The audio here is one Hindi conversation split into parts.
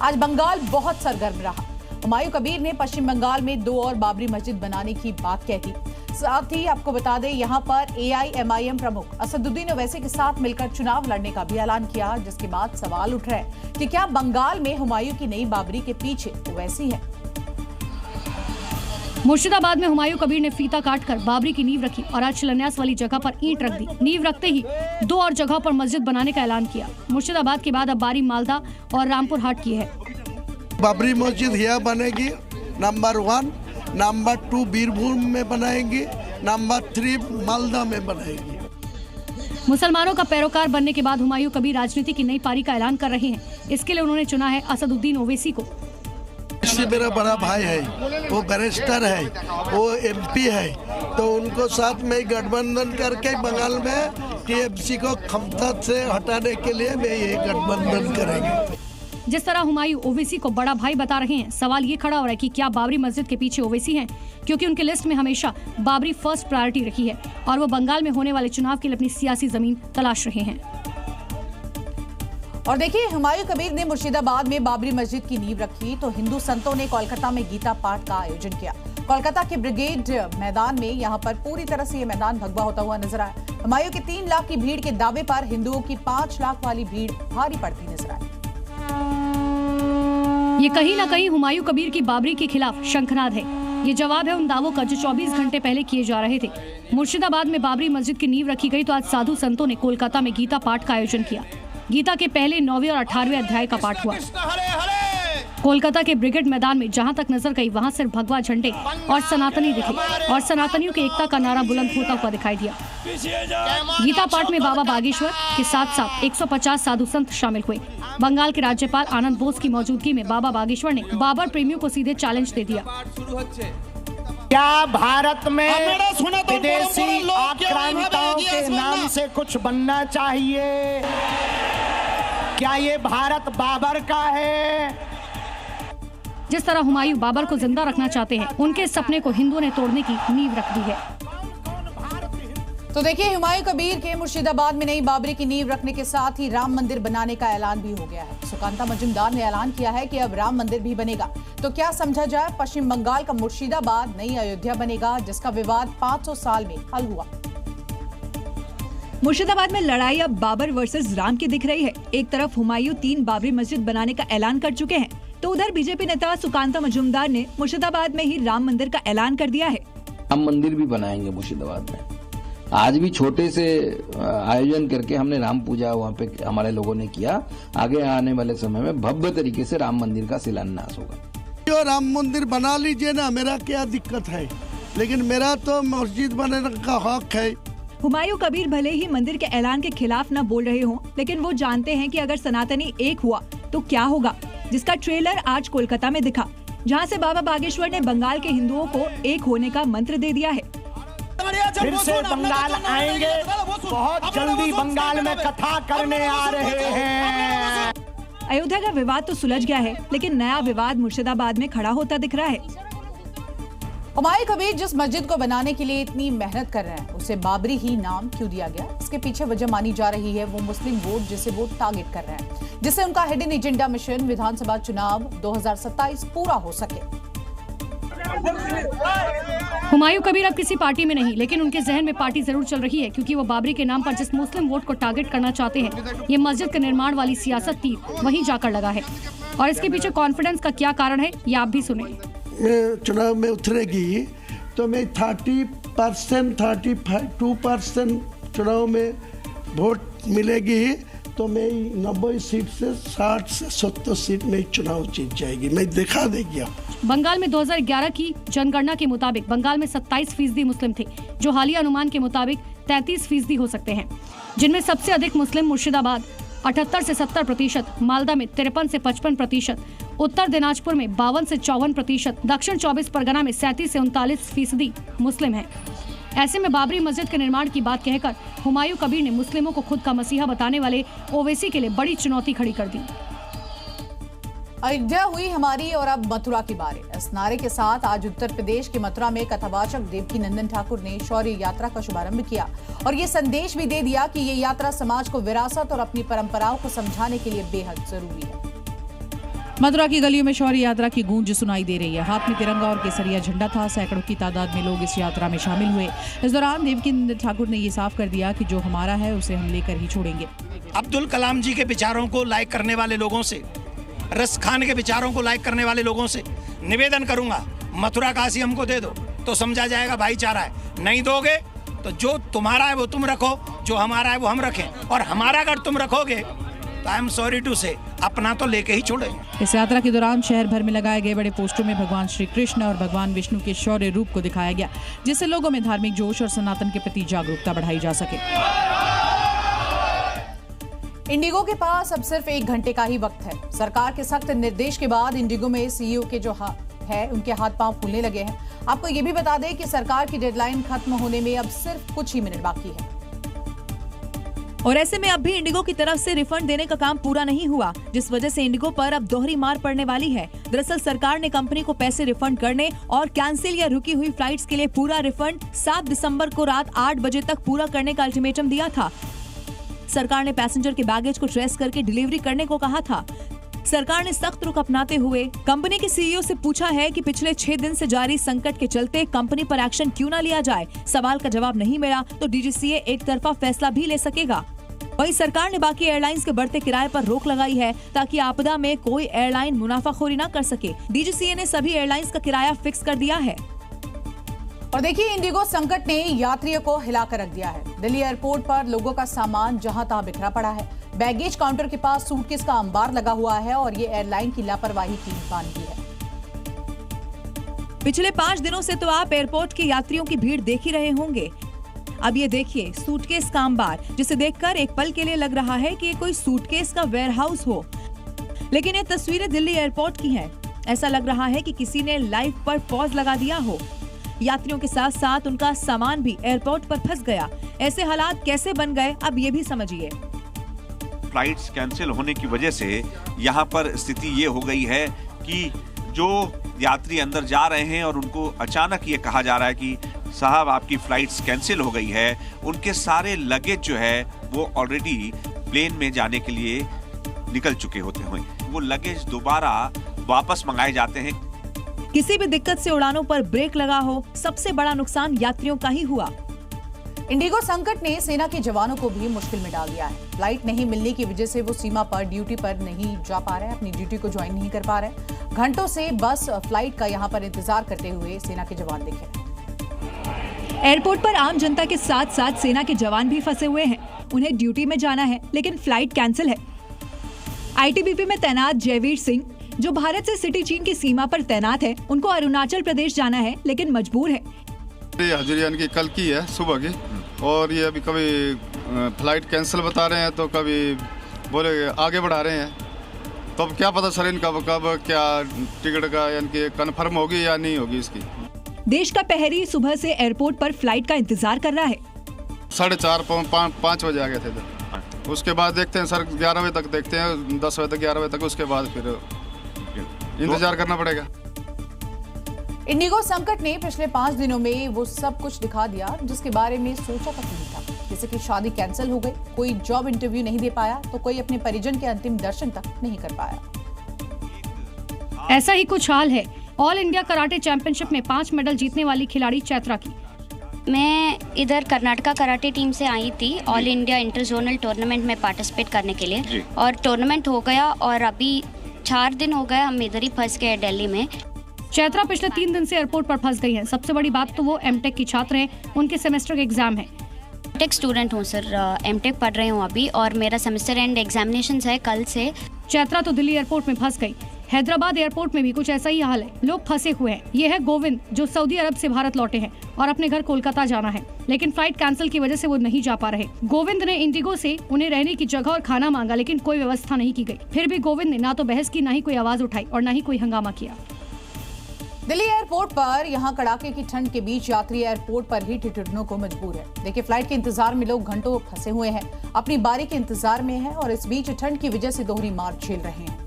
आज बंगाल बहुत सरगर्म रहा। हुमायूं कबीर ने पश्चिम बंगाल में 2 और बाबरी मस्जिद बनाने की बात कही थी। साथ ही आपको बता दें, यहां पर AIMIM प्रमुख असदुद्दीन ओवैसी के साथ मिलकर चुनाव लड़ने का भी ऐलान किया, जिसके बाद सवाल उठ रहे हैं कि क्या बंगाल में हुमायूं की नई बाबरी के पीछे ओवैसी है। मुर्शिदाबाद में हुमायूं कबीर ने फीता काटकर बाबरी की नींव रखी और आज शिलान्यास वाली जगह पर ईंट रख दी। नींव रखते ही 2 और जगहों पर मस्जिद बनाने का ऐलान किया। मुर्शिदाबाद के बाद अब बारी, मालदा और रामपुर हाट की है। बाबरी मस्जिद यहाँ बनेगी, नंबर 1, नंबर 2 बीरभूम में बनाएंगे, नंबर 3 मालदा में बनाएंगे। मुसलमानों का पैरोकार बनने के बाद हुमायूं कबीर राजनीति की नई पारी का ऐलान कर रहे हैं। इसके लिए उन्होंने चुना है असदुद्दीन ओवैसी को। इससे मेरा बड़ा भाई है, वो बैरिस्टर है, वो MP है, तो उनको साथ में गठबंधन करके बंगाल में TMC को क्षमता से हटाने के लिए मैं ये गठबंधन करेंगे। जिस तरह हुमायूं ओवैसी को बड़ा भाई बता रहे हैं, सवाल ये खड़ा हो रहा है कि क्या बाबरी मस्जिद के पीछे ओवैसी हैं, क्योंकि उनके लिस्ट में हमेशा बाबरी फर्स्ट प्रायोरिटी रही है और वो बंगाल में होने वाले चुनाव के लिए अपनी सियासी जमीन तलाश रहे हैं। और देखिए, हुमायूं कबीर ने मुर्शिदाबाद में बाबरी मस्जिद की नींव रखी तो हिंदू संतों ने कोलकाता में गीता पाठ का आयोजन किया। कोलकाता के ब्रिगेड मैदान में यहाँ पर पूरी तरह से ये मैदान भगवा होता हुआ नजर आया। हुमायूं की 3 लाख की भीड़ के दावे पर हिंदुओं की 5 लाख वाली भीड़ भारी पड़ती नजर आई। ये कहीं न कहीं हुमायूं कबीर की बाबरी के खिलाफ शंखनाद है। ये जवाब है उन दावों का जो 24 घंटे पहले किए जा रहे थे। मुर्शिदाबाद में बाबरी मस्जिद की नींव रखी गई तो आज साधु संतों ने कोलकाता में गीता पाठ का आयोजन किया। गीता के पहले 9वें और 18वें अध्याय का पाठ हुआ। कोलकाता के ब्रिगेड मैदान में जहां तक नजर गई वहां सिर्फ भगवा झंडे और सनातनी दिखे और सनातनियों के एकता का नारा बुलंद होता हुआ दिखाई दिया। गीता पाठ में बाबा बागेश्वर के साथ साथ 150 साधु संत शामिल हुए। बंगाल के राज्यपाल आनंद बोस की मौजूदगी में बाबा बागेश्वर ने बाबर प्रेमियों को सीधे चैलेंज दे दिया। क्या भारत में विदेशी आक्रांताओं के नाम से कुछ बनना चाहिए? क्या ये भारत बाबर का है? जिस तरह हुमायूं बाबर को जिंदा रखना चाहते हैं, उनके सपने को हिंदुओं ने तोड़ने की नींव रख दी है। तो देखिए, हुमायूं कबीर के मुर्शिदाबाद में नई बाबरी की नींव रखने के साथ ही राम मंदिर बनाने का ऐलान भी हो गया है। सुकांता मजुमदार ने ऐलान किया है कि अब राम मंदिर भी बनेगा। तो क्या समझा जाए, पश्चिम बंगाल का मुर्शिदाबाद नई अयोध्या बनेगा, जिसका विवाद 500 साल में हल हुआ। मुर्शिदाबाद में लड़ाई अब बाबर वर्सेस राम की दिख रही है। एक तरफ हुमायूं 3 बाबरी मस्जिद बनाने का ऐलान कर चुके हैं, तो उधर बीजेपी नेता सुकांता मजुमदार ने मुर्शिदाबाद में ही राम मंदिर का ऐलान कर दिया है। राम मंदिर भी बनाएंगे मुर्शिदाबाद में। आज भी छोटे से आयोजन करके हमने राम पूजा वहाँ पे हमारे लोगों ने किया। आगे आने वाले समय में भव्य तरीके से राम मंदिर का शिलान्यास होगा। जो राम मंदिर बना लीजिए ना, मेरा क्या दिक्कत है, लेकिन मेरा तो मस्जिद बनाने का हक है। हुमायूं कबीर भले ही मंदिर के ऐलान के खिलाफ न बोल रहे हों, लेकिन वो जानते हैं कि अगर सनातनी एक हुआ तो क्या होगा, जिसका ट्रेलर आज कोलकाता में दिखा, जहां से बाबा बागेश्वर ने बंगाल के हिंदुओं को एक होने का मंत्र दे दिया है। फिर से बंगाल आएंगे, बहुत जल्दी बंगाल में कथा करने आ रहे हैं। अयोध्या का विवाद तो सुलझ गया है, लेकिन नया विवाद मुर्शिदाबाद में खड़ा होता दिख रहा है। हुमायूं कबीर जिस मस्जिद को बनाने के लिए इतनी मेहनत कर रहे हैं, उसे बाबरी ही नाम क्यों दिया गया? इसके पीछे वजह मानी जा रही है वो मुस्लिम वोट, जिसे वो टारगेट कर रहे हैं, जिससे उनका हिडन एजेंडा मिशन विधानसभा चुनाव 2027 पूरा हो सके। हुमायूं कबीर अब किसी पार्टी में नहीं, लेकिन उनके जहन में पार्टी जरूर चल रही है, क्योंकि वो बाबरी के नाम पर जिस मुस्लिम वोट को टारगेट करना चाहते हैं, ये मस्जिद के निर्माण वाली सियासत तीर वहीं जाकर लगा है। और इसके पीछे कॉन्फिडेंस का क्या कारण है, ये आप भी सुने। चुनाव में उतरेगी तो मैं 30%, 32% चुनाव में वोट मिलेगी, तो मैं 90 सीट से 60 से 70 सीट में चुनाव जीत जाएगी। मैं दिखा देगी। बंगाल में 2011 की जनगणना के मुताबिक बंगाल में 27% मुस्लिम थे, जो हालिया अनुमान के मुताबिक 33% हो सकते हैं, जिनमें सबसे अधिक मुस्लिम मुर्शिदाबाद 78 से 70%, मालदा में 53 से 55%, उत्तर दिनाजपुर में 52 से 54%, दक्षिण 24 परगना में 37 से 39% मुस्लिम हैं। ऐसे में बाबरी मस्जिद के निर्माण की बात कहकर हुमायूं कबीर ने मुस्लिमों को खुद का मसीहा बताने वाले ओवैसी के लिए बड़ी चुनौती खड़ी कर दी। अयोध्या हुई हमारी और अब मथुरा की बारी। इस नारे के साथ आज उत्तर प्रदेश के मथुरा में कथावाचक देवकी नंदन ठाकुर ने शौर्य यात्रा का शुभारंभ किया और ये संदेश भी दे दिया कि ये यात्रा समाज को विरासत और अपनी परंपराओं को समझाने के लिए बेहद जरूरी है। मथुरा की गलियों में शौर्य यात्रा की गूंज सुनाई दे रही है। हाथ में तिरंगा और केसरिया झंडा था। सैकड़ों की तादाद में लोग इस यात्रा में शामिल हुए। इस दौरान देवकीनंदन ठाकुर ने ये साफ कर दिया कि जो हमारा है उसे हम लेकर ही छोड़ेंगे। अब्दुल कलाम जी के विचारों को लाइक करने वाले लोगों से, रस खान के विचारों को लाइक करने वाले लोगों से निवेदन करूंगा, मथुरा काशी हमको दे दो तो समझा जाएगा भाईचारा है। नहीं दोगे तो जो तुम्हारा है वो तुम रखो, जो हमारा है वो हम रखें, और हमारा अगर तुम रखोगे तो आई एम सॉरी टू से अपना तो लेके ही छोड़ेंगे। इस यात्रा के दौरान शहर भर में लगाए गए बड़े पोस्टरों में भगवान श्री कृष्ण और भगवान विष्णु के शौर्य रूप को दिखाया गया, जिससे लोगों में धार्मिक जोश और सनातन के प्रति जागरूकता बढ़ाई जा सके। इंडिगो के पास अब सिर्फ 1 घंटे का ही वक्त है। सरकार के सख्त निर्देश के बाद इंडिगो में सीईओ के जो है उनके हाथ पांव फूलने लगे हैं। आपको ये भी बता दें कि सरकार की डेडलाइन खत्म होने में अब सिर्फ कुछ ही मिनट बाकी है, और ऐसे में अब भी इंडिगो की तरफ से रिफंड देने का काम पूरा नहीं हुआ, जिस वजह से इंडिगो पर अब दोहरी मार पड़ने वाली है। दरअसल सरकार ने कंपनी को पैसे रिफंड करने और कैंसिल या रुकी हुई फ्लाइट्स के लिए पूरा रिफंड 7 दिसंबर को रात 8 बजे तक पूरा करने का अल्टीमेटम दिया था। सरकार ने पैसेंजर के बैगेज को ट्रेस करके डिलीवरी करने को कहा था। सरकार ने सख्त रुख अपनाते हुए कंपनी के सीईओ से पूछा है कि पिछले 6 दिन से जारी संकट के चलते कंपनी पर एक्शन क्यों न लिया जाए। सवाल का जवाब नहीं मिला तो डीजीसीए एक तरफा फैसला भी ले सकेगा। वहीं सरकार ने बाकी एयरलाइंस के बढ़ते किराए पर रोक लगाई है ताकि आपदा में कोई एयरलाइन मुनाफाखोरी न कर सके। डीजीसीए ने सभी एयरलाइंस का किराया फिक्स कर दिया है। और देखिए, इंडिगो संकट ने यात्रियों को हिलाकर रख दिया है। दिल्ली एयरपोर्ट पर लोगों का सामान जहां तहां बिखरा पड़ा है। बैगेज काउंटर के पास सूटकेस का अंबार लगा हुआ है और ये एयरलाइन की लापरवाही की निशानी है। पिछले 5 दिनों से तो आप एयरपोर्ट के यात्रियों की भीड़ देख ही रहे होंगे। अब ये देखिए सूटकेस का अंबार, जिसे देखकर एक पल के लिए लग रहा है कि ये कोई सूटकेस का वेयरहाउस हो, लेकिन ये तस्वीरें दिल्ली एयरपोर्ट की हैं। ऐसा लग रहा है कि किसी ने लाइव पर पॉज लगा दिया हो। यात्रियों के साथ साथ उनका सामान भी एयरपोर्ट पर फंस गया। ऐसे हालात कैसे बन गए, अब ये भी समझिए। फ्लाइट्स कैंसिल होने की वजह से यहाँ पर स्थिति ये हो गई है कि जो यात्री अंदर जा रहे हैं और उनको अचानक ये कहा जा रहा है कि साहब आपकी फ्लाइट्स कैंसिल हो गई है, उनके सारे लगेज जो है वो ऑलरेडी प्लेन में जाने के लिए निकल चुके होते हैं। वो लगेज दोबारा वापस मंगाए जाते हैं। किसी भी दिक्कत से उड़ानों पर ब्रेक लगा हो, सबसे बड़ा नुकसान यात्रियों का ही हुआ। इंडिगो संकट ने सेना के जवानों को भी मुश्किल में डाल दिया है। फ्लाइट नहीं मिलने की वजह से वो सीमा पर ड्यूटी पर नहीं जा पा रहे, अपनी ड्यूटी को ज्वाइन नहीं कर पा रहे। घंटों से बस फ्लाइट का यहाँ पर इंतजार करते हुए सेना के जवान दिखे। एयरपोर्ट पर आम जनता के साथ साथ सेना के जवान भी फंसे हुए हैं। उन्हें ड्यूटी में जाना है लेकिन फ्लाइट कैंसिल है। आईटीबीपी में तैनात जयवीर सिंह, जो भारत से सिटी चीन की सीमा पर तैनात है, उनको अरुणाचल प्रदेश जाना है लेकिन मजबूर है। हजूरियान की कल की है सुबह की, और ये अभी कभी फ्लाइट कैंसिल बता रहे हैं तो कभी बोले आगे बढ़ा रहे हैं। तो अब क्या पता सर इनका कब क्या टिकट का यानी कि कन्फर्म होगी या नहीं होगी इसकी। देश का प्रहरी सुबह से एयरपोर्ट पर फ्लाइट का इंतजार कर रहा है। 4:30-5 बजे आ गए थे। उसके बाद देखते हैं सर 11 बजे तक देखते हैं, 10 बजे तक 11 बजे तक, उसके बाद फिर इंतजार करना पड़ेगा। इंडिगो संकट ने पिछले 5 दिनों में वो सब कुछ दिखा दिया जिसके बारे में सोचा तक नहीं था। किसी की शादी कैंसिल हो गई, कोई जॉब इंटरव्यू नहीं दे पाया, तो कोई अपने परिजन के अंतिम दर्शन तक नहीं कर पाया। ऐसा ही कुछ हाल है ऑल इंडिया कराटे चैंपियनशिप में 5 मेडल जीतने वाली खिलाड़ी चैत्रा की। मैं इधर कर्नाटका कराटे टीम से आई थी all India inter zonal tournament में पार्टिसिपेट करने के लिए, और टूर्नामेंट हो गया और अभी 4 दिन हो गए हम इधर ही फंस गए दिल्ली में। चैत्रा पिछले 3 दिन से एयरपोर्ट पर फंस गई हैं। सबसे बड़ी बात तो वो एमटेक की छात्र हैं, उनके सेमेस्टर के एग्जाम है। एमटेक स्टूडेंट हूँ सर, एमटेक पढ़ रही हूँ अभी, और मेरा सेमेस्टर एंड एग्जामिनेशंस है कल से। चैत्रा तो दिल्ली एयरपोर्ट में फंस गई। हैदराबाद एयरपोर्ट में भी कुछ ऐसा ही हाल है, लोग फंसे हुए हैं। ये है गोविंद, जो सऊदी अरब से भारत लौटे हैं और अपने घर कोलकाता जाना है, लेकिन फ्लाइट कैंसिल की वजह से वो नहीं जा पा रहे। गोविंद ने इंडिगो से उन्हें रहने की जगह और खाना मांगा, लेकिन कोई व्यवस्था नहीं की गई। फिर भी गोविंद ने ना तो बहस की, ना ही कोई आवाज उठाई और ना ही कोई हंगामा किया। दिल्ली एयरपोर्ट पर यहाँ कड़ाके की ठंड के बीच यात्री एयरपोर्ट पर ही ठिठुरने को मजबूर है। देखिए, फ्लाइट के इंतजार में लोग घंटों फंसे हुए हैं, अपनी बारी के इंतजार में हैं और इस बीच ठंड की वजह से दोहरी मार झेल रहे हैं।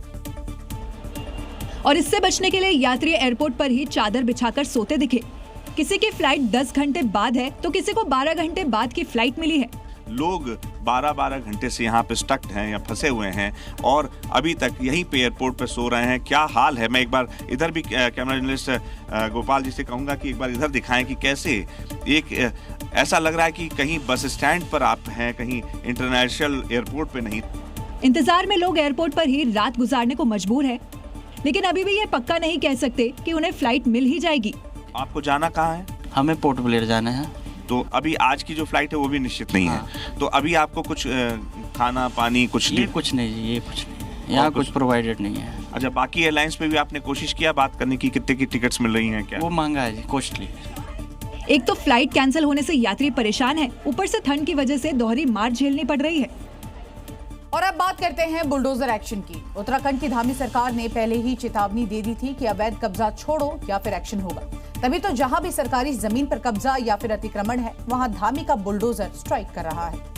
और इससे बचने के लिए यात्री एयरपोर्ट पर ही चादर बिछाकर सोते दिखे। किसी की फ्लाइट 10 घंटे बाद है तो किसी को 12 घंटे बाद की फ्लाइट मिली है। लोग 12-12 घंटे से यहाँ पे स्टक्ड हैं या फंसे हुए हैं और अभी तक यहीं पे एयरपोर्ट पे सो रहे हैं। क्या हाल है, मैं एक बार इधर भी कैमरा जर्नलिस्ट गोपाल जी से कहूँगा कि एक बार इधर दिखाएं कि कैसे एक ऐसा लग रहा है कि कहीं बस स्टैंड पर आप हैं, कहीं इंटरनेशनल एयरपोर्ट पे नहीं। इंतजार में लोग एयरपोर्ट पर ही रात गुजारने को मजबूर है, लेकिन अभी भी ये पक्का नहीं कह सकते कि उन्हें फ्लाइट मिल ही जाएगी। आपको जाना कहाँ है? हमें पोर्ट ब्लेयर जाना है। तो अभी आज की जो फ्लाइट है वो भी निश्चित नहीं है। तो अभी आपको कुछ खाना पानी कुछ ये कुछ नहीं, ये कुछ नहीं, यहाँ कुछ प्रोवाइडेड नहीं है। अच्छा, बाकी एयरलाइंस पे भी आपने कोशिश किया बात करने की, कितने की टिकट्स मिल रही हैं क्या? वो महंगा है जी, कॉस्टली। एक तो फ्लाइट कैंसिल होने से यात्री परेशान है, ऊपर से ठंड की वजह से दोहरी मार झेलनी पड़ रही है। और अब बात करते हैं बुलडोजर एक्शन की। उत्तराखंड की धामी सरकार ने पहले ही चेतावनी दे दी थी कि अवैध कब्जा छोड़ो या फिर एक्शन होगा। तभी तो जहां भी सरकारी जमीन पर कब्जा या फिर अतिक्रमण है, वहां धामी का बुलडोजर स्ट्राइक कर रहा है।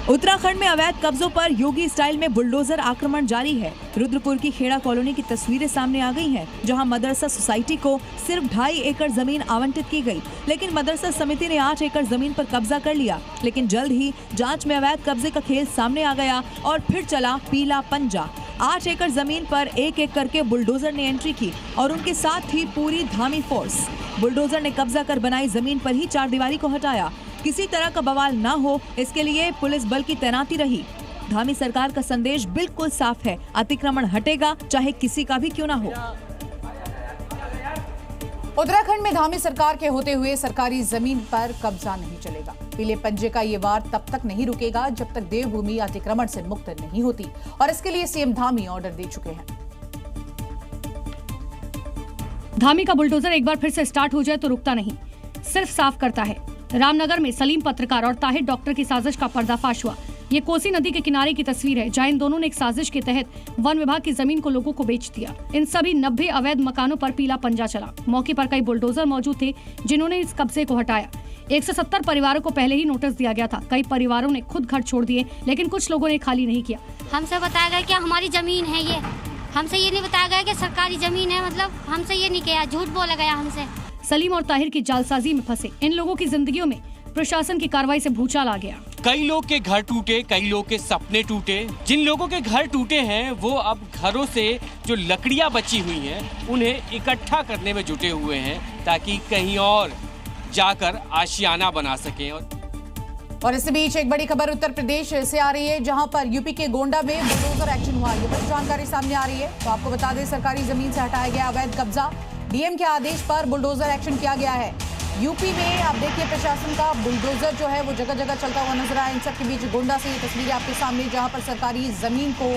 उत्तराखंड में अवैध कब्जों पर योगी स्टाइल में बुलडोजर आक्रमण जारी है। रुद्रपुर की खेड़ा कॉलोनी की तस्वीरें सामने आ गई हैं, जहां मदरसा सोसाइटी को सिर्फ 2.5 एकड़ जमीन आवंटित की गई, लेकिन मदरसा समिति ने 8 एकड़ जमीन पर कब्जा कर लिया। लेकिन जल्द ही जांच में अवैध कब्जे का खेल सामने आ गया और फिर चला पीला पंजा। 8 एकड़ जमीन पर एक करके बुलडोजर ने एंट्री की और उनके साथ ही पूरी धामी फोर्स। बुलडोजर ने कब्जा कर बनाई जमीन पर ही चारदीवारी को हटाया। किसी तरह का बवाल ना हो, इसके लिए पुलिस बल की तैनाती रही। धामी सरकार का संदेश बिल्कुल साफ है, अतिक्रमण हटेगा चाहे किसी का भी क्यों ना हो। उत्तराखंड में धामी सरकार के होते हुए सरकारी जमीन पर कब्जा नहीं चलेगा। पीले पंजे का ये वार तब तक नहीं रुकेगा जब तक देवभूमि अतिक्रमण से मुक्त नहीं होती, और इसके लिए सीएम धामी ऑर्डर दे चुके हैं। धामी का बुलडोजर एक बार फिर से स्टार्ट हो जाए तो रुकता नहीं, सिर्फ साफ करता है। रामनगर में सलीम पत्रकार और ताहिर डॉक्टर की साजिश का पर्दाफाश हुआ। ये कोसी नदी के किनारे की तस्वीर है, जहां इन दोनों ने एक साजिश के तहत वन विभाग की जमीन को लोगों को बेच दिया। इन सभी 90 अवैध मकानों पर पीला पंजा चला। मौके पर कई बुलडोजर मौजूद थे जिन्होंने इस कब्जे को हटाया। 170 परिवारों को पहले ही नोटिस दिया गया था। कई परिवारों ने खुद घर छोड़ दिए, लेकिन कुछ लोगों ने खाली नहीं किया। हमसे बताया गया कि हमारी जमीन है, ये हमसे ये नहीं बताया गया कि सरकारी जमीन है, मतलब हमसे ये नहीं किया, झूठ बोला गया हमसे। सलीम और ताहिर की जालसाजी में फंसे इन लोगों की जिंदगियों में प्रशासन की कार्रवाई से भूचाल आ गया। कई लोग के घर टूटे, कई लोग के सपने टूटे। जिन लोगों के घर टूटे हैं वो अब घरों से जो लकड़ियां बची हुई हैं उन्हें इकट्ठा करने में जुटे हुए हैं, ताकि कहीं और जाकर आशियाना बना सकें। और इस बीच एक बड़ी खबर उत्तर प्रदेश से आ रही है, जहां पर यूपी के गोंडा में बुलडोजर एक्शन हुआ। ये बड़ी जानकारी सामने आ रही है। तो आपको बता दें, सरकारी जमीन से हटाया गया अवैध कब्जा। डीएम के आदेश पर बुलडोजर एक्शन किया गया है। यूपी में आप देखिए, प्रशासन का बुलडोजर जो है वो जगह जगह चलता हुआ नजर आया। इन सब के बीच गोंडा से ये तस्वीरें आपके सामने, जहां पर सरकारी जमीन को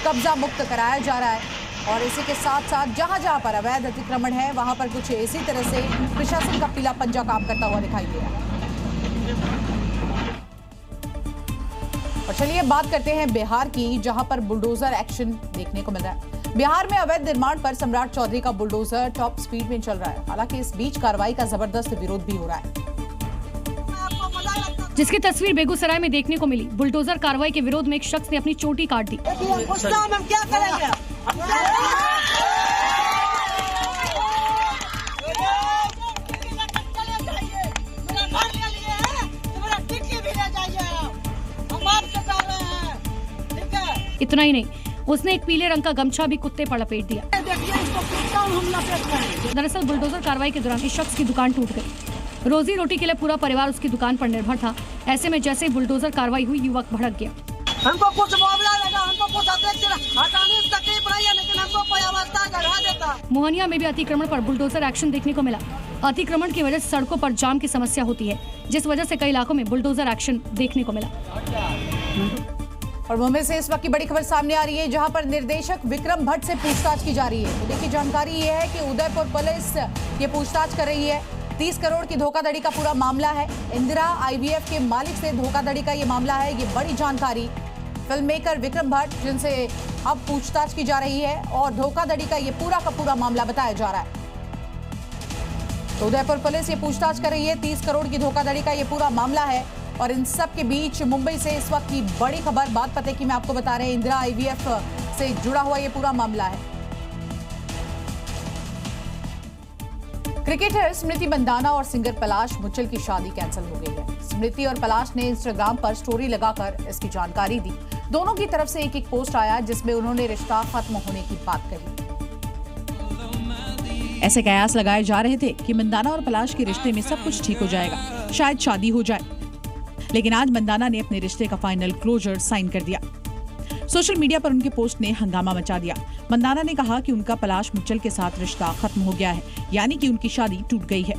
कब्जा मुक्त कराया जा रहा है। और इसी के साथ साथ जहां जहां पर अवैध अतिक्रमण है, वहां पर कुछ इसी तरह से प्रशासन का पीला पंजा काम करता हुआ दिखाई दे रहा है। और चलिए बात करते हैं बिहार की, जहां पर बुलडोजर एक्शन देखने को मिल रहा है। बिहार में अवैध निर्माण पर सम्राट चौधरी का बुलडोजर टॉप स्पीड में चल रहा है। हालांकि इस बीच कार्रवाई का जबरदस्त विरोध भी हो रहा है, जिसकी तस्वीर बेगूसराय में देखने को मिली। बुलडोजर कार्रवाई के विरोध में एक शख्स ने अपनी चोटी काट दी। इतना ही नहीं, उसने एक पीले रंग का गमछा भी कुत्ते पर लपेट दिया। दरअसल बुलडोजर कार्रवाई के दौरान इस शख्स की दुकान टूट गई। रोजी रोटी के लिए पूरा परिवार उसकी दुकान पर निर्भर था। ऐसे में जैसे ही बुलडोजर कार्रवाई हुई, युवक भड़क गया। हमको कुछ मुआवजा लगा, हमको कुछ हटाने की तकलीफ रही है, लेकिन हमको कोई अवस्था जगह देता। मोहनिया में भी अतिक्रमण पर बुलडोजर एक्शन देखने को मिला। अतिक्रमण की वजह से सड़कों पर जाम की समस्या होती है, जिस वजह से कई इलाकों में बुलडोजर एक्शन देखने को मिला। और मुंबई से इस वक्त की बड़ी खबर सामने आ रही है, जहां पर निर्देशक विक्रम भट्ट से पूछताछ की जा रही है। तो देखिए, जानकारी ये है कि उदयपुर पुलिस ये पूछताछ कर रही है। 30 करोड़ की धोखाधड़ी का पूरा मामला है। इंदिरा IVF के मालिक से धोखाधड़ी का ये मामला है। ये बड़ी जानकारी फिल्म मेकर विक्रम भट्ट, जिनसे अब पूछताछ की जा रही है, और धोखाधड़ी का ये पूरा का पूरा मामला बताया जा रहा है। तो उदयपुर पुलिस ये पूछताछ कर रही है। 30 करोड़ की धोखाधड़ी का ये पूरा मामला है। और इन सब के बीच मुंबई से इस वक्त की बड़ी खबर, बात पते की मैं आपको बता रहे हैं, इंदिरा IVF से जुड़ा हुआ ये पूरा मामला है। क्रिकेटर स्मृति मंदाना और सिंगर पलाश मुचल की शादी कैंसिल हो गई है। स्मृति और पलाश ने इंस्टाग्राम पर स्टोरी लगाकर इसकी जानकारी दी। दोनों की तरफ से एक पोस्ट आया जिसमें उन्होंने रिश्ता खत्म होने की बात कही। ऐसे कयास लगाए जा रहे थे कि मंदाना और पलाश के रिश्ते में सब कुछ ठीक हो जाएगा, शायद शादी हो जाए। लेकिन आज मंदाना ने अपने रिश्ते का फाइनल क्लोजर साइन कर दिया। सोशल मीडिया पर उनके पोस्ट ने हंगामा मचा दिया। मंदाना ने कहा कि उनका पलाश मुचल के साथ रिश्ता खत्म हो गया है, यानी कि उनकी शादी टूट गई है।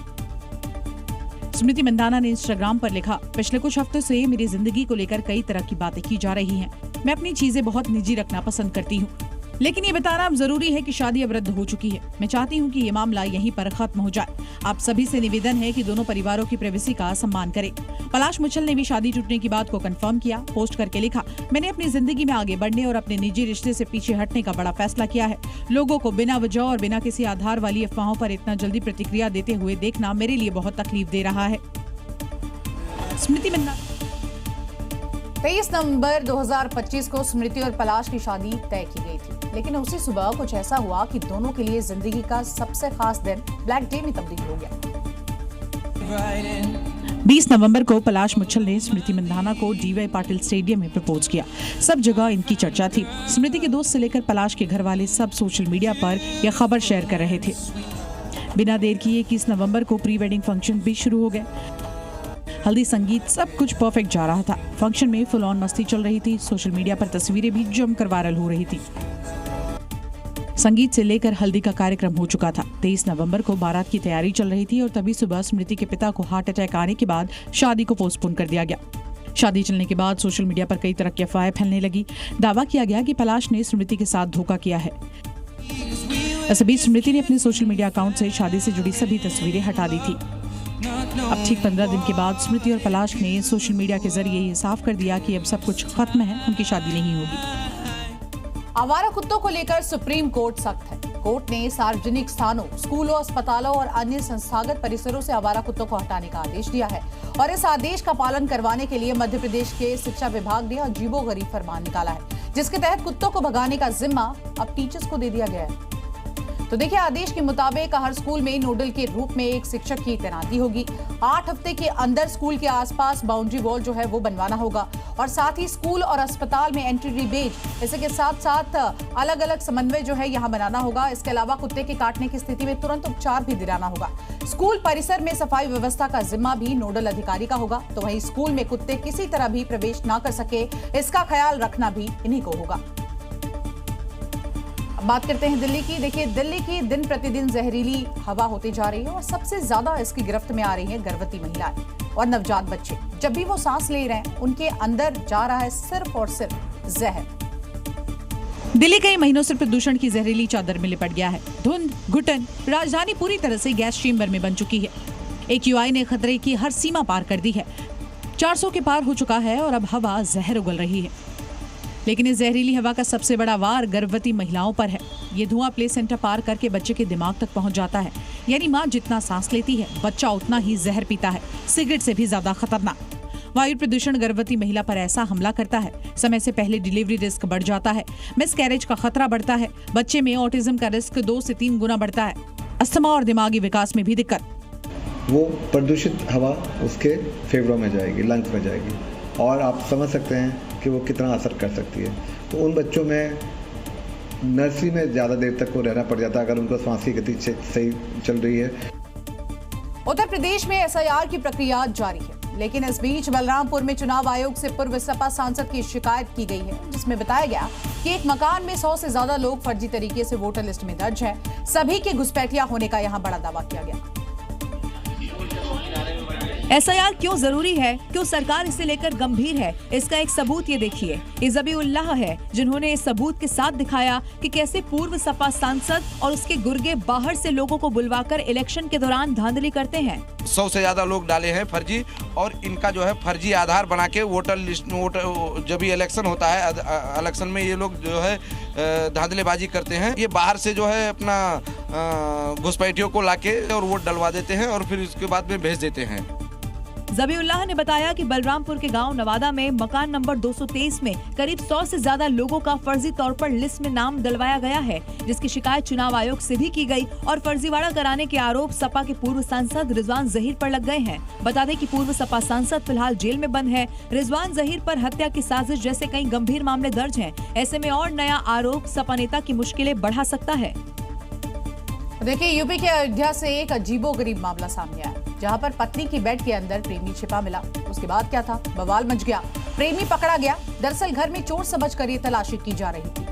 स्मृति मंदाना ने इंस्टाग्राम पर लिखा, पिछले कुछ हफ्तों से मेरी जिंदगी को लेकर कई तरह की बातें की जा रही हैं। मैं अपनी चीजें बहुत निजी रखना पसंद करती हूँ, लेकिन ये बताना अब जरूरी है कि शादी अब रद्द हो चुकी है। मैं चाहती हूँ कि ये मामला यहीं पर खत्म हो जाए। आप सभी से निवेदन है कि दोनों परिवारों की प्राइवेसी का सम्मान करें। पलाश मुचल ने भी शादी टूटने की बात को कंफर्म किया। पोस्ट करके लिखा, मैंने अपनी जिंदगी में आगे बढ़ने और अपने निजी रिश्ते से पीछे हटने का बड़ा फैसला किया है। लोगों को बिना वजह और बिना किसी आधार वाली अफवाहों पर इतना जल्दी प्रतिक्रिया देते हुए देखना मेरे लिए बहुत तकलीफ दे रहा है। स्मृति मंदाना 23 नवंबर 2025 को स्मृति और पलाश की शादी तय की गई थी, लेकिन उसी सुबह कुछ ऐसा हुआ कि दोनों के लिए जिंदगी का सबसे खास दिन ब्लैक डे में तब्दील हो गया। 20 नवंबर को पलाश मुचल ने स्मृति मंदाना को DY पाटिल स्टेडियम में प्रपोज किया। सब जगह इनकी चर्चा थी। स्मृति के दोस्त से लेकर पलाश के घर वाले सब सोशल मीडिया पर यह खबर शेयर कर रहे थे। बिना देर किए 21 नवंबर को प्री वेडिंग फंक्शन भी शुरू हो गए। हल्दी, संगीत, सब कुछ परफेक्ट जा रहा था। फंक्शन में फुल ऑन मस्ती चल रही थी। सोशल मीडिया पर तस्वीरें भी जमकर वायरल हो रही थी। संगीत से लेकर हल्दी का कार्यक्रम हो चुका था। 23 नवंबर को बारात की तैयारी चल रही थी और तभी सुबह स्मृति के पिता को हार्ट अटैक आने के बाद शादी को पोस्टपोन कर दिया गया। शादी चलने के बाद सोशल मीडिया पर कई तरह की अफवाहें फैलने लगी। दावा किया गया कि पलाश ने स्मृति के साथ धोखा किया है। इस बीच स्मृति ने अपने सोशल मीडिया अकाउंट से शादी से जुड़ी सभी तस्वीरें हटा दी थी। अब ठीक 15 दिन के बाद स्मृति और पलाश ने सोशल मीडिया के जरिए ये साफ कर दिया कि अब सब कुछ खत्म है, उनकी शादी नहीं होगी। आवारा कुत्तों को लेकर सुप्रीम कोर्ट सख्त है। कोर्ट ने सार्वजनिक स्थानों, स्कूलों, अस्पतालों और अन्य संस्थागत परिसरों से आवारा कुत्तों को हटाने का आदेश दिया है और इस आदेश का पालन करवाने के लिए मध्य प्रदेश के शिक्षा विभाग ने अजीबोगरीब फरमान निकाला है, जिसके तहत कुत्तों को भगाने का जिम्मा अब टीचर्स को दे दिया गया है। तो देखिए, आदेश के मुताबिक हर स्कूल में नोडल के रूप में एक शिक्षक की तैनाती होगी। 8 हफ्ते के अंदर स्कूल के आसपास बाउंड्री वॉल जो है वो बनवाना होगा और साथ ही स्कूल और अस्पताल में एंट्री रिबेज, इसके साथ साथ अलग अलग समन्वय जो है यहाँ बनाना होगा। इसके अलावा कुत्ते के काटने की स्थिति में तुरंत उपचार भी दिलाना होगा। स्कूल परिसर में सफाई व्यवस्था का जिम्मा भी नोडल अधिकारी का होगा। तो वहीं स्कूल में कुत्ते किसी तरह भी प्रवेश न कर सके, इसका ख्याल रखना भी इन्हीं को होगा। बात करते हैं दिल्ली की। देखिए, दिल्ली की दिन प्रतिदिन जहरीली हवा होती जा रही है और सबसे ज्यादा इसकी गिरफ्त में आ रही है गर्भवती महिलाएं और नवजात बच्चे। जब भी वो सांस ले रहे हैं, उनके अंदर जा रहा है सिर्फ और सिर्फ जहर। दिल्ली कई महीनों से प्रदूषण की जहरीली चादर में लिपट गया है। धुंध, घुटन, राजधानी पूरी तरह से गैस चेंबर में बन चुकी है। AQI ने खतरे की हर सीमा पार कर दी है। 400 के पार हो चुका है और अब हवा जहर उगल रही है। लेकिन इस जहरीली हवा का सबसे बड़ा वार गर्भवती महिलाओं पर है। ये धुआं प्लेसेंटा पार करके बच्चे के दिमाग तक पहुंच जाता है। यानी माँ जितना सांस लेती है, बच्चा उतना ही जहर पीता है। सिगरेट से भी ज्यादा खतरनाक। वायु प्रदूषण गर्भवती महिला पर ऐसा हमला करता है, समय से पहले डिलीवरी रिस्क बढ़ जाता है, मिसकैरेज का खतरा बढ़ता है, बच्चे में ऑटिज्म का रिस्क 2 से 3 गुना बढ़ता है, अस्थमा और दिमागी विकास में भी दिक्कत। वो प्रदूषित हवा उसके फेफड़ों में जाएगी, लंग्स में जाएगी और आप समझ सकते हैं कि वो कितना असर कर सकती है। तो उन बच्चों में नर्सरी में ज़्यादा देर तक को रहना पड़ जाता है अगर उनको सांस की गति सही चल रही है। उत्तर प्रदेश में SIR की प्रक्रिया जारी है, लेकिन इस बीच बलरामपुर में चुनाव आयोग से पूर्व सपा सांसद की शिकायत की गई है, जिसमें बताया गया कि एक मकान में 100 से ज्यादा लोग फर्जी तरीके से वोटर लिस्ट में दर्ज है। सभी के घुसपैठिया होने का यहाँ बड़ा दावा किया गया। SIR क्यों जरूरी है, क्यों सरकार इसे लेकर गंभीर है, इसका एक सबूत ये देखिए। ये ज़बीउल्लाह है जिन्होंने इस सबूत के साथ दिखाया कि कैसे पूर्व सपा सांसद और उसके गुर्गे बाहर से लोगों को बुलवाकर इलेक्शन के दौरान धांधली करते हैं। 100 से ज्यादा लोग डाले हैं फर्जी और इनका जो है फर्जी आधार बना के वोटर लिस्ट जब भी इलेक्शन होता है, इलेक्शन में ये लोग जो है धांधलेबाजी करते हैं। ये बाहर से जो है अपना घुसपैठियों को लाके और वोट डलवा देते हैं और फिर उसके बाद में भेज देते हैं। जबीउल्लाह ने बताया कि बलरामपुर के गांव नवादा में मकान नंबर 223 में करीब 100 से ज्यादा लोगों का फर्जी तौर पर लिस्ट में नाम डलवाया गया है, जिसकी शिकायत चुनाव आयोग से भी की गई और फर्जीवाड़ा कराने के आरोप सपा के पूर्व सांसद रिजवान जहीर पर लग गए हैं। बता दें कि पूर्व सपा सांसद फिलहाल जेल में बंद है। रिजवान जहीर पर हत्या की साजिश जैसे कई गंभीर मामले दर्ज हैं। ऐसे में और नया आरोप सपा नेता की मुश्किलें बढ़ा सकता है। देखिए, यूपी के अयोध्या से एक अजीबोगरीब मामला सामने आया, जहां पर पत्नी की बेड के अंदर प्रेमी छिपा मिला। उसके बाद क्या था, बवाल मच गया। प्रेमी पकड़ा गया। दरअसल घर में चोर समझकर ये तलाशी की जा रही थी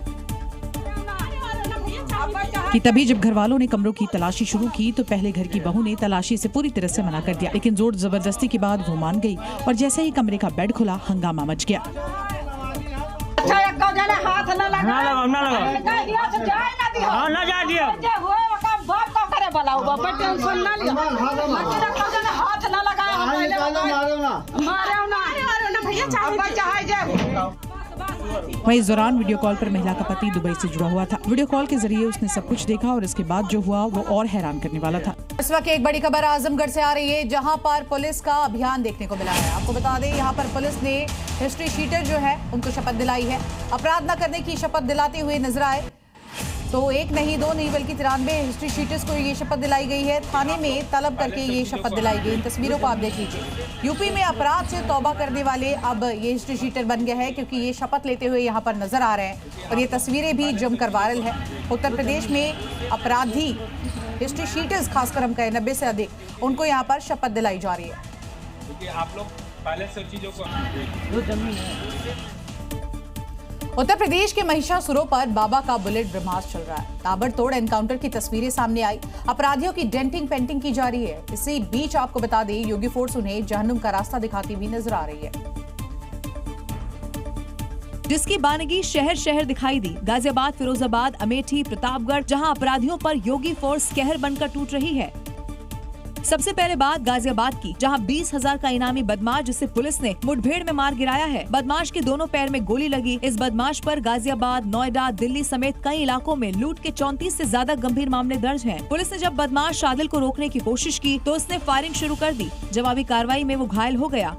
कि तभी जब घर वालों ने कमरों की तलाशी शुरू की तो पहले घर की बहू ने तलाशी से पूरी तरह से मना कर दिया, लेकिन जोर जबरदस्ती के बाद वो मान गई और जैसे ही कमरे का बेड खुला, हंगामा मच गया। वहीं इस दौरान वीडियो कॉल पर महिला का पति दुबई से जुड़ा हुआ था। वीडियो कॉल के जरिए उसने सब कुछ देखा और इसके बाद जो हुआ वो और हैरान करने वाला था। इस वक्त एक बड़ी खबर आजमगढ़ से आ रही है, जहां पर पुलिस का अभियान देखने को मिला है। आपको बता दें, यहां पर पुलिस ने हिस्ट्री शीटर जो है उनको शपथ दिलाई है। अपराध न करने की शपथ दिलाते हुए नजर आए। तो एक नहीं, दो नहीं, बल्कि 93 हिस्ट्री शीटर्स को ये शपथ दिलाई गई है। थाने में तलब करके ये शपथ दिलाई गई। इन तस्वीरों को आप देख लीजिए। यूपी में अपराध से तौबा करने वाले अब ये हिस्ट्री शीटर बन गए हैं, क्योंकि ये शपथ लेते हुए यहाँ पर नजर आ रहे हैं और ये तस्वीरें भी जमकर वायरल है। उत्तर प्रदेश में अपराधी हिस्ट्री शीटर्स, खासकर हम कहें 90 से अधिक, उनको यहाँ पर शपथ दिलाई जा रही है। आप लोग पहले से चीजों को उत्तर प्रदेश के महिषासुरों पर बाबा का बुलेट ब्रह्मास्त्र चल रहा है। ताबड़तोड़ एनकाउंटर की तस्वीरें सामने आई। अपराधियों की डेंटिंग पेंटिंग की जा रही है। इसी बीच आपको बता दें, योगी फोर्स उन्हें जहन्नुम का रास्ता दिखाती हुई नजर आ रही है, जिसकी बानगी शहर शहर दिखाई दी। गाजियाबाद, फिरोजाबाद, अमेठी, प्रतापगढ़, जहां अपराधियों पर योगी फोर्स कहर बनकर टूट रही है। सबसे पहले बात गाजियाबाद की, जहां 20,000 का इनामी बदमाश, जिसे पुलिस ने मुठभेड़ में मार गिराया है। बदमाश के दोनों पैर में गोली लगी। इस बदमाश पर गाजियाबाद, नोएडा, दिल्ली समेत कई इलाकों में लूट के 34 से ज्यादा गंभीर मामले दर्ज हैं। पुलिस ने जब बदमाश आदिल को रोकने की कोशिश की तो उसने फायरिंग शुरू कर दी। जवाबी कार्रवाई में वो घायल हो गया।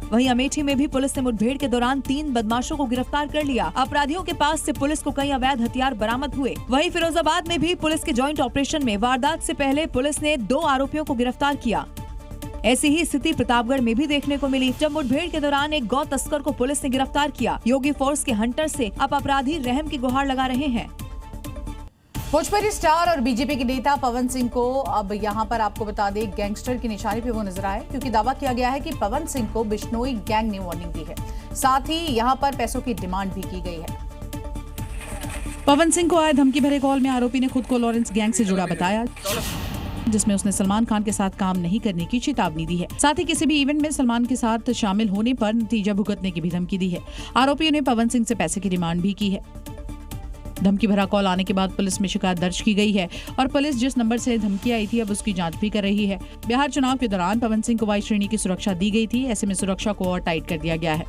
वहीं अमेठी में भी पुलिस ने मुठभेड़ के दौरान 3 बदमाशों को गिरफ्तार कर लिया। अपराधियों के पास से पुलिस को कई अवैध हथियार बरामद हुए। वहीं फिरोजाबाद में भी पुलिस के जॉइंट ऑपरेशन में वारदात से पहले पुलिस ने 2 आरोपियों को गिरफ्तार किया। ऐसी ही स्थिति प्रतापगढ़ में भी देखने को मिली, जब मुठभेड़ के दौरान एक गौ तस्कर को पुलिस ने गिरफ्तार किया। योगी फोर्स के हंटर से अब अपराधी रहम की गुहार लगा रहे हैं। भोजपुरी स्टार और बीजेपी के नेता पवन सिंह को अब यहां पर आपको बता दें, गैंगस्टर की निशानी पे वो नजर आए, क्योंकि दावा किया गया है कि पवन सिंह को बिश्नोई गैंग ने वार्निंग दी है। साथ ही यहां पर पैसों की डिमांड भी की गई है। पवन सिंह को आए धमकी भरे कॉल में आरोपी ने खुद को लॉरेंस गैंग से जुड़ा बताया, जिसमें उसने सलमान खान के साथ काम नहीं करने की चेतावनी दी है। साथ ही किसी भी इवेंट में सलमान के साथ शामिल होने पर नतीजा भुगतने की भी धमकी दी है। आरोपियों ने पवन सिंह से पैसे की डिमांड भी की है। धमकी भरा कॉल आने के बाद पुलिस में शिकायत दर्ज की गई है और पुलिस जिस नंबर से धमकी आई थी अब उसकी जांच भी कर रही है। बिहार चुनाव के दौरान पवन सिंह को वाई श्रेणी की सुरक्षा दी गई थी। ऐसे में सुरक्षा को और टाइट कर दिया गया है।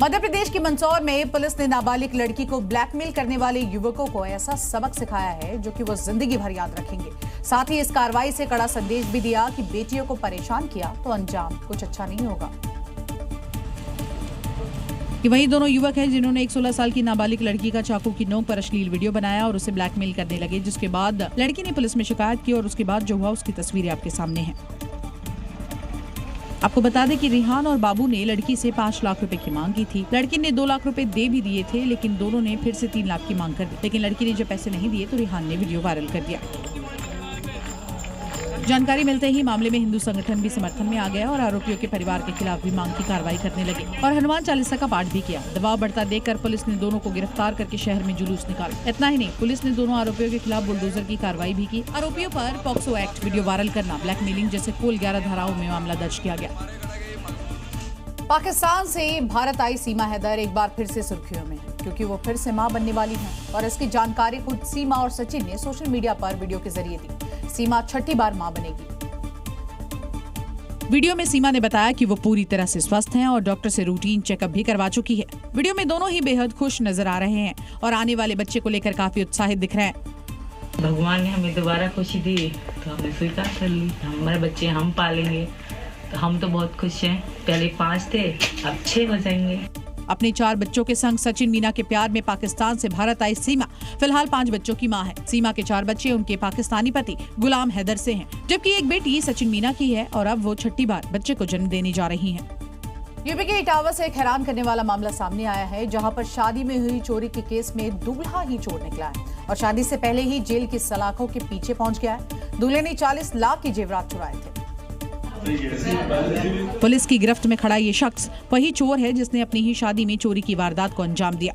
मध्य प्रदेश की मंदसौर में पुलिस ने नाबालिग लड़की को ब्लैकमेल करने वाले युवकों को ऐसा सबक सिखाया है जो कि वो जिंदगी भर याद रखेंगे। साथ ही इस कार्रवाई से कड़ा संदेश भी दिया कि बेटियों को परेशान किया तो अंजाम कुछ अच्छा नहीं होगा। कि वही दोनों युवक हैं जिन्होंने एक 16 साल की नाबालिग लड़की का चाकू की नोक पर अश्लील वीडियो बनाया और उसे ब्लैकमेल करने लगे, जिसके बाद लड़की ने पुलिस में शिकायत की और उसके बाद जो हुआ उसकी तस्वीरें आपके सामने हैं। आपको बता दें कि रिहान और बाबू ने लड़की से 5 लाख रुपए की मांग की थी। लड़की ने 2 लाख रुपए दे भी दिए थे, लेकिन दोनों ने फिर से 3 लाख की मांग कर दी। लेकिन लड़की ने जब पैसे नहीं दिए तो रिहान ने वीडियो वायरल कर दिया। जानकारी मिलते ही मामले में हिंदू संगठन भी समर्थन में आ गया और आरोपियों के परिवार के खिलाफ भी मांग की कार्रवाई करने लगे और हनुमान चालीसा का पाठ भी किया। दबाव बढ़ता देखकर पुलिस ने दोनों को गिरफ्तार करके शहर में जुलूस निकाला। इतना ही नहीं, पुलिस ने दोनों आरोपियों के खिलाफ बुलडोजर की कार्रवाई भी की। आरोपियों पर पॉक्सो एक्ट, वीडियो वायरल करना, ब्लैकमेलिंग जैसे कुल 11 धाराओं में मामला दर्ज किया गया। पाकिस्तान से भारत आई सीमा हैदर एक बार फिर से सुर्खियों में है, क्योंकि वो फिर से मां बनने वाली हैं और इसकी जानकारी खुद सीमा और सचिन ने सोशल मीडिया पर वीडियो के जरिए दी। सीमा 6ठी बार मां बनेगी। वीडियो में सीमा ने बताया कि वो पूरी तरह से स्वस्थ हैं और डॉक्टर से रूटीन चेकअप भी करवा चुकी है। वीडियो में दोनों ही बेहद खुश नजर आ रहे हैं और आने वाले बच्चे को लेकर काफी उत्साहित दिख रहे हैं। भगवान ने हमें दोबारा खुशी दी तो हमने स्वीकार कर ली। हमारे बच्चे हम पालेंगे तो हम तो बहुत खुश हैं। पहले 5 थे, अब 6 हो जाएंगे। अपने 4 बच्चों के संग सचिन मीना के प्यार में पाकिस्तान से भारत आई सीमा फिलहाल 5 बच्चों की मां है। सीमा के 4 बच्चे उनके पाकिस्तानी पति गुलाम हैदर से हैं, जबकि एक बेटी सचिन मीना की है और अब वो छठी बार बच्चे को जन्म देने जा रही हैं। यूपी के इटावा से एक हैरान करने वाला मामला सामने आया है, जहां पर शादी में हुई चोरी के केस में दूल्हा ही चोर निकला है और शादी से पहले ही जेल की सलाखों के पीछे पहुंच गया है। दूल्हे ने 40 लाख के जेवरात चुराए थे। पुलिस की गिरफ्त में खड़ा ये शख्स वही चोर है जिसने अपनी ही शादी में चोरी की वारदात को अंजाम दिया।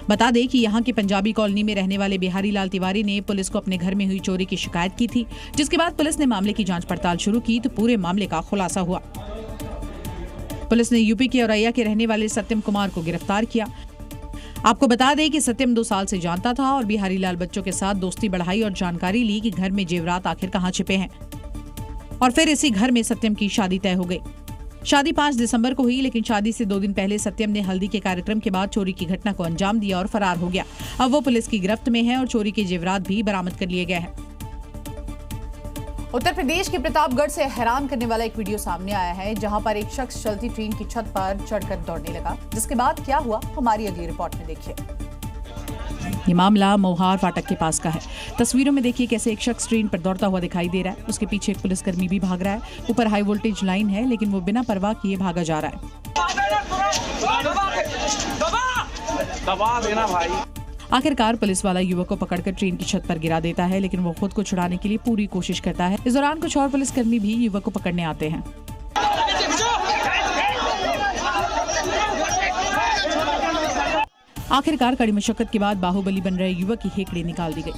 बता दें कि यहाँ की पंजाबी कॉलोनी में रहने वाले बिहारी लाल तिवारी ने पुलिस को अपने घर में हुई चोरी की शिकायत की थी, जिसके बाद पुलिस ने मामले की जांच पड़ताल शुरू की तो पूरे मामले का खुलासा हुआ। पुलिस ने यूपी के औरैया के रहने वाले सत्यम कुमार को गिरफ्तार किया। आपको बता दें कि सत्यम 2 साल से जानता था और बिहारी लाल बच्चों के साथ दोस्ती बढ़ाई और जानकारी ली कि घर में जेवरात आखिर कहां छिपे हैं, और फिर इसी घर में सत्यम की शादी तय हो गई। शादी 5 दिसंबर को हुई, लेकिन शादी से 2 दिन पहले सत्यम ने हल्दी के कार्यक्रम के बाद चोरी की घटना को अंजाम दिया और फरार हो गया। अब वो पुलिस की गिरफ्त में है और चोरी के जेवरात भी बरामद कर लिए गए हैं। उत्तर प्रदेश के प्रतापगढ़ से हैरान करने वाला एक वीडियो सामने आया है, जहां पर एक शख्स चलती ट्रेन की छत पर चढ़कर दौड़ने लगा, जिसके बाद क्या हुआ हमारी अगली रिपोर्ट में देखिए। ये मामला मोहार फाटक के पास का है। तस्वीरों में देखिए कैसे एक शख्स ट्रेन पर दौड़ता हुआ दिखाई दे रहा है। उसके पीछे एक पुलिसकर्मी भी भाग रहा है। ऊपर हाई वोल्टेज लाइन है, लेकिन वो बिना परवाह किए भागा जा रहा है। दबा देना भाई। आखिरकार पुलिस वाला युवक को पकड़कर ट्रेन की छत पर गिरा देता है, लेकिन वो खुद को छुड़ाने के लिए पूरी कोशिश करता है। इस दौरान कुछ और पुलिसकर्मी भी युवक को पकड़ने आते हैं। आखिरकार कड़ी मशक्कत के बाद बाहुबली बन रहे युवक की हेकड़ी निकाल दी गई।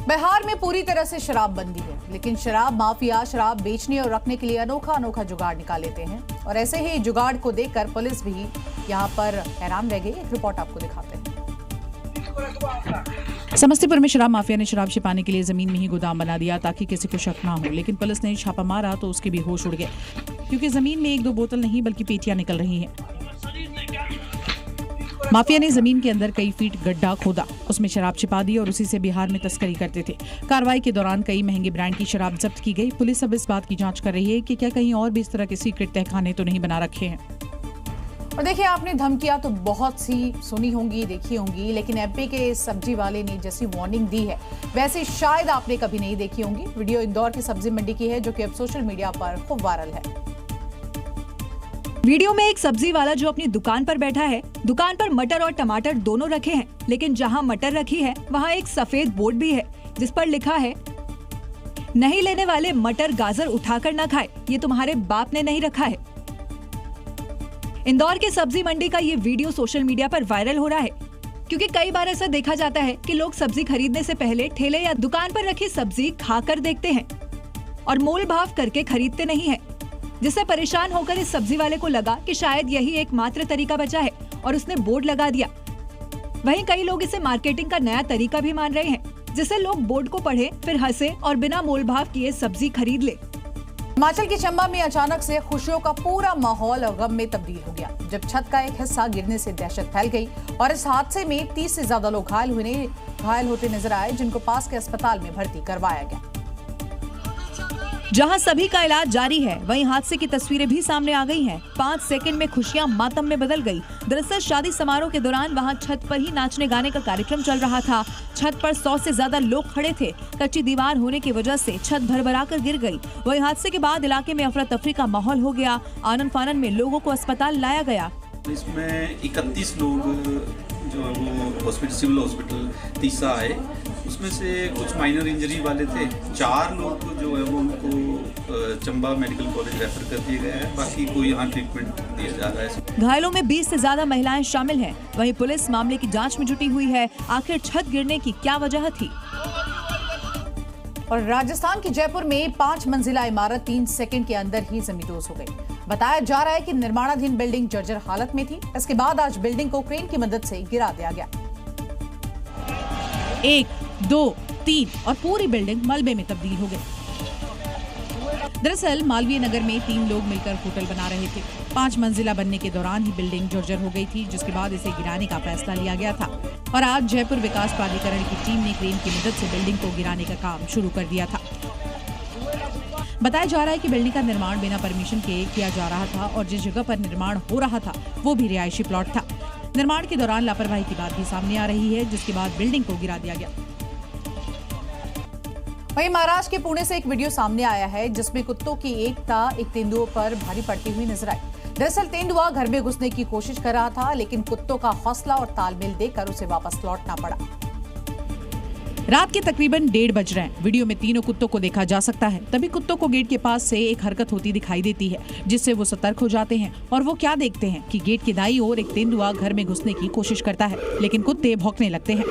बिहार में पूरी तरह से शराबबंदी है, लेकिन शराब माफिया शराब बेचने और रखने के लिए अनोखा जुगाड़ निकाल लेते हैं, और ऐसे ही जुगाड़ को देखकर पुलिस भी यहाँ पर हैरान रह गई। एक रिपोर्ट आपको दिखाते हैं। समस्तीपुर में शराब माफिया ने शराब छिपाने के लिए जमीन में ही गोदाम बना दिया ताकि किसी को शक ना हो, लेकिन पुलिस ने छापा मारा तो उसके भी होश उड़ गए, क्योंकि जमीन में 1-2 बोतल नहीं बल्कि पेटियां निकल रही हैं। माफिया ने जमीन के अंदर कई फीट गड्ढा खोदा, उसमें शराब छिपा दी और उसी से बिहार में तस्करी करते थे। कार्रवाई के दौरान कई महंगे ब्रांड की शराब जब्त की गई। पुलिस अब इस बात की जांच कर रही है कि क्या कहीं और भी इस तरह के सीक्रेट तहखाने तो नहीं बना रखे हैं। और देखिए, आपने धमकियां तो बहुत सी सुनी होंगी, देखी होंगी, लेकिन एमपी के सब्जी वाले ने जैसी वार्निंग दी है वैसे शायद आपने कभी नहीं देखी होंगी। वीडियो इंदौर की सब्जी मंडी की है, जो कि अब सोशल मीडिया पर खूब वायरल है। वीडियो में एक सब्जी वाला जो अपनी दुकान पर बैठा है, दुकान पर मटर और टमाटर दोनों रखे हैं, लेकिन जहां मटर रखी है वहां एक सफेद बोर्ड भी है जिस पर लिखा है, नहीं लेने वाले मटर गाजर उठाकर न खाए, ये तुम्हारे बाप ने नहीं रखा है। इंदौर के सब्जी मंडी का ये वीडियो सोशल मीडिया पर वायरल हो रहा है, क्योंकि कई बार ऐसा देखा जाता है कि लोग सब्जी खरीदने से पहले ठेले या दुकान पर रखी सब्जी खाकर देखते हैं और मोल भाव करके खरीदते नहीं है, जिससे परेशान होकर इस सब्जी वाले को लगा कि शायद यही एकमात्र तरीका बचा है और उसने बोर्ड लगा दिया। वहीं कई लोग इसे मार्केटिंग का नया तरीका भी मान रहे हैं, जिससे लोग बोर्ड को पढ़े फिर हंसे और बिना मोल भाव किए सब्जी खरीद ले। हिमाचल के चंबा में अचानक से खुशियों का पूरा माहौल गम में तब्दील हो गया, जब छत का एक हिस्सा गिरने से दहशत फैल गई और इस हादसे में 30 से ज्यादा लोग घायल होते नजर आए, जिनको पास के अस्पताल में भर्ती करवाया गया। जहां सभी का इलाज जारी है, वहीं हादसे की तस्वीरें भी सामने आ गई हैं। 5 सेकंड में खुशियां मातम में बदल गई। दरअसल शादी समारोह के दौरान वहां छत पर ही नाचने गाने का कार्यक्रम चल रहा था। छत पर 100 से ज्यादा लोग खड़े थे। कच्ची दीवार होने की वजह से छत भरभरा कर गिर गई। वहीं हादसे के बाद इलाके में अफरा तफरी का माहौल हो गया। आनन फानन में लोगों को अस्पताल लाया गया। इसमें 31 लोग जो है वो सिविल हॉस्पिटल तीसा आए, उसमें से कुछ माइनर इंजरी वाले थे। 4 लोग जो है वो उनको चंबा मेडिकल कॉलेज रेफर कर दिए गए हैं, बाकी को यहाँ ट्रीटमेंट दिया जा रहा है। घायलों में 20 से ज्यादा महिलाएं शामिल हैं। वहीं पुलिस मामले की जांच में जुटी हुई है। आखिर छत गिरने की क्या वजह थी? और राजस्थान के जयपुर में 5 मंजिला इमारत 3 सेकंड के अंदर ही जमींदोज हो गई। बताया जा रहा है कि निर्माणाधीन बिल्डिंग जर्जर हालत में थी। इसके बाद आज बिल्डिंग को क्रेन की मदद से गिरा दिया गया। 1, 2, 3 और पूरी बिल्डिंग मलबे में तब्दील हो गई। दरअसल मालवीय नगर में 3 लोग मिलकर होटल बना रहे थे। 5 मंजिला बनने के दौरान ही बिल्डिंग जर्जर हो गई थी, जिसके बाद इसे गिराने का फैसला लिया गया था और आज जयपुर विकास प्राधिकरण की टीम ने क्रेन की मदद से बिल्डिंग को गिराने का काम शुरू कर दिया था। बताया जा रहा है कि बिल्डिंग का निर्माण बिना परमिशन के किया जा रहा था और जिस जगह पर निर्माण हो रहा था वो भी रिहायशी प्लॉट था। निर्माण के दौरान लापरवाही की बात भी सामने आ रही है, जिसके बाद बिल्डिंग को गिरा दिया गया। वहीं महाराष्ट्र के पुणे से एक वीडियो सामने आया है जिसमें कुत्तों की एकता एक तेंदुए पर भारी पड़ती हुई नजर आई। दरअसल तेंदुआ घर में घुसने की कोशिश कर रहा था, लेकिन कुत्तों का हौसला और तालमेल देखकर उसे वापस लौटना पड़ा। रात के तकरीबन 1:30 बज रहे हैं। वीडियो में तीनों कुत्तों को देखा जा सकता है। तभी कुत्तों को गेट के पास से एक हरकत होती दिखाई देती है, जिससे वो सतर्क हो जाते हैं और वो क्या देखते हैं कि गेट के दाईं ओर एक तेंदुआ घर में घुसने की कोशिश करता है, लेकिन कुत्ते भौंकने लगते हैं।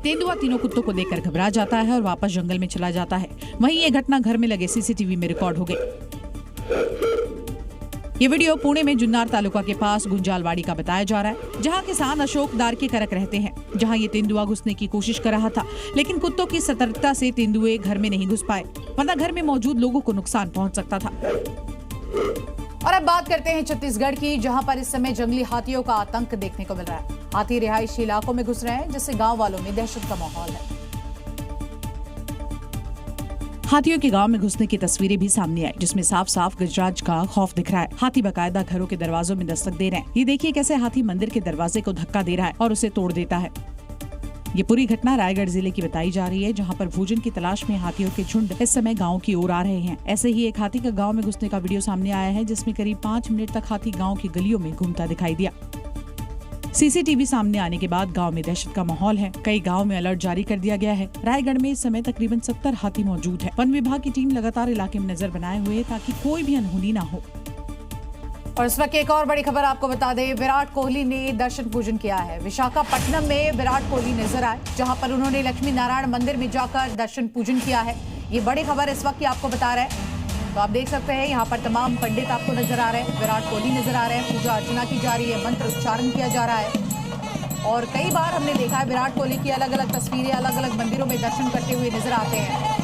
तेंदुआ तीनों कुत्तों को देखकर घबरा जाता है और वापस जंगल में चला जाता है। वहीं ये घटना घर में लगे सीसीटीवी में रिकॉर्ड हो गई। ये वीडियो पुणे में जुन्नार तालुका के पास गुंजालवाड़ी का बताया जा रहा है, जहां किसान अशोक दार के करक रहते हैं, जहां ये तेंदुआ घुसने की कोशिश कर रहा था, लेकिन कुत्तों की सतर्कता से तेंदुए घर में नहीं घुस पाए, वरना घर में मौजूद लोगों को नुकसान पहुंच सकता था। और अब बात करते हैं छत्तीसगढ़ की, जहां पर इस समय जंगली हाथियों का आतंक देखने को मिल रहा है। हाथी रिहायशी इलाकों में घुस रहे हैं, जिससे गांव वालों में दहशत का माहौल है। हाथियों के गांव में घुसने की तस्वीरें भी सामने आई, जिसमें साफ साफ गजराज का खौफ दिख रहा है। हाथी बाकायदा घरों के दरवाजों में दस्तक दे रहे हैं। ये देखिए कैसे हाथी मंदिर के दरवाजे को धक्का दे रहा है और उसे तोड़ देता है। ये पूरी घटना रायगढ़ जिले की बताई जा रही है, जहां पर भोजन की तलाश में हाथियों के झुंड इस समय गांव की ओर आ रहे हैं। ऐसे ही एक हाथी का गांव में घुसने का वीडियो सामने आया है, जिसमें करीब 5 मिनट तक हाथी गांव की गलियों में घूमता दिखाई दिया। सीसीटीवी सामने आने के बाद गांव में दहशत का माहौल है। कई गांव में अलर्ट जारी कर दिया गया है। रायगढ़ में इस समय तकरीबन 70 हाथी मौजूद है। वन विभाग की टीम लगातार इलाके में नजर बनाए हुए है, ताकि कोई भी अनहोनी ना हो। और इस वक्त एक और बड़ी खबर आपको बता दें, विराट कोहली ने दर्शन पूजन किया है। विशाखापट्टनम में विराट कोहली नजर आए, जहां पर उन्होंने लक्ष्मी नारायण मंदिर में जाकर दर्शन पूजन किया है। ये बड़ी खबर इस वक्त की आपको बता रहे हैं। तो आप देख सकते हैं यहाँ पर तमाम पंडित आपको नजर आ रहे हैं, विराट कोहली नजर आ रहे हैं, पूजा अर्चना की जा रही है, मंत्र उच्चारण किया जा रहा है। और कई बार हमने देखा है विराट कोहली की अलग अलग तस्वीरें अलग अलग मंदिरों में दर्शन करते हुए नजर आते हैं।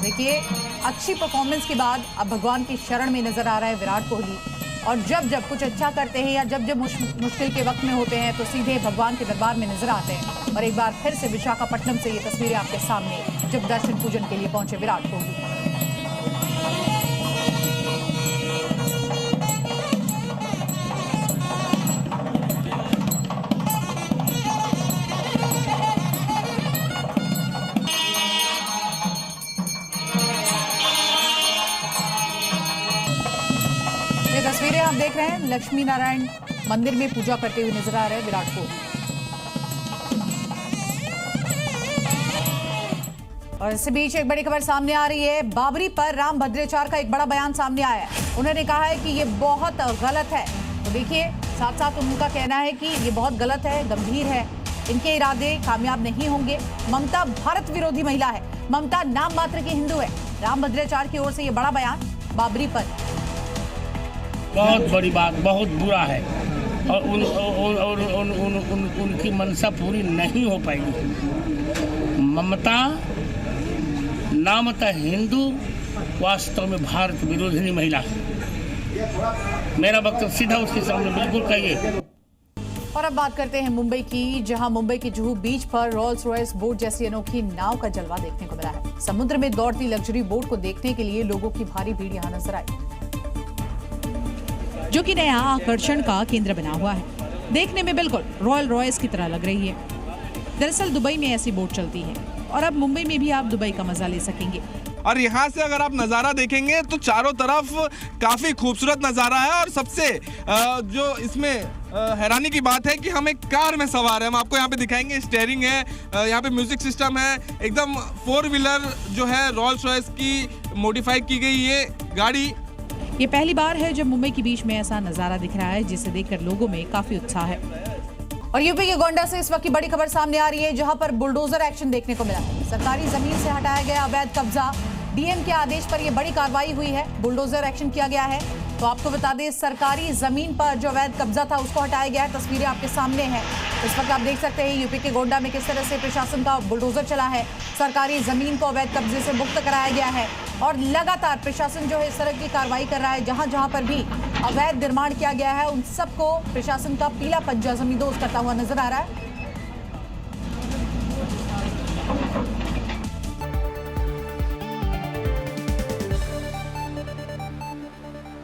देखिए, अच्छी परफॉर्मेंस के बाद अब भगवान की शरण में नजर आ रहा है विराट कोहली। और जब जब कुछ अच्छा करते हैं या जब जब मुश्किल के वक्त में होते हैं, तो सीधे भगवान के दरबार में नजर आते हैं। और एक बार फिर से विशाखापट्टनम से ये तस्वीरें आपके सामने, जब दर्शन पूजन के लिए पहुंचे विराट कोहली। तस्वीरें आप देख रहे हैं, लक्ष्मी नारायण मंदिर में पूजा करते हुए नजर आ रहे हैं विराट कोहली। और इसी बीच एक बड़ी खबर सामने आ रही है। बाबरी पर राम भद्राचार्य का एक बड़ा बयान सामने आया है। उन्होंने कहा है कि ये बहुत गलत है। तो देखिए, साथ साथ उनका कहना है कि ये बहुत गलत है, गंभीर है, इनके इरादे कामयाब नहीं होंगे। ममता भारत विरोधी महिला है, ममता नाम मात्र की हिंदू है। राम भद्राचार्य की ओर से ये बड़ा बयान बाबरी पर। बहुत बड़ी बात, बहुत बुरा है और उनकी मनसा पूरी नहीं हो पाएगी। ममता नामतः हिंदू, वास्तव में भारत विरोधी महिला है। मेरा वक्तव्य सीधा उसके सामने बिल्कुल कहिए। और अब बात करते हैं मुंबई की, जहां मुंबई के जुहू बीच पर रोल्स रॉयस बोट जैसी अनोखी नाव का जलवा देखने को मिला है। समुद्र में दौड़ती लग्जरी बोट को देखने के लिए लोगों की भारी भीड़ यहां नजर आई, जो कि नया आकर्षण का केंद्र बना हुआ है। देखने में बिल्कुल रॉयल रॉयस की तरह लग रही है। दरअसल दुबई में ऐसी बोट चलती है और अब मुंबई में भी आप दुबई का मजा ले सकेंगे। और यहाँ से अगर आप नज़ारा देखेंगे तो चारों तरफ काफ़ी खूबसूरत नज़ारा है। और सबसे जो इसमें हैरानी की बात है कि हम एक कार में सवार हैं। हम आपको यहाँ पे दिखाएंगे, स्टीयरिंग है, यहाँ पे म्यूजिक सिस्टम है, एकदम 4 व्हीलर जो है रोल्स रॉयस की मॉडिफाई की गई ये गाड़ी। ये पहली बार है जब मुंबई के बीच में ऐसा नजारा दिख रहा है, जिसे देखकर लोगों में काफी उत्साह है। और यूपी के गोंडा से इस वक्त की बड़ी खबर सामने आ रही है, जहां पर बुलडोजर एक्शन देखने को मिला। सरकारी जमीन से हटाया गया अवैध कब्जा। डीएम के आदेश पर यह बड़ी कार्रवाई हुई है, बुलडोजर एक्शन किया गया है। तो आपको बता दें, सरकारी जमीन पर जो अवैध कब्जा था उसको हटाया गया है। तस्वीरें आपके सामने हैं। इस वक्त आप देख सकते हैं यूपी के गोंडा में किस तरह से प्रशासन का बुलडोजर चला है। सरकारी जमीन को अवैध कब्जे से मुक्त कराया गया है और लगातार प्रशासन जो है इस तरह की कार्रवाई कर रहा है। जहां जहां पर भी अवैध निर्माण किया गया है उन सबको प्रशासन का पीला पंजा जमींदोज करता हुआ नजर आ रहा है।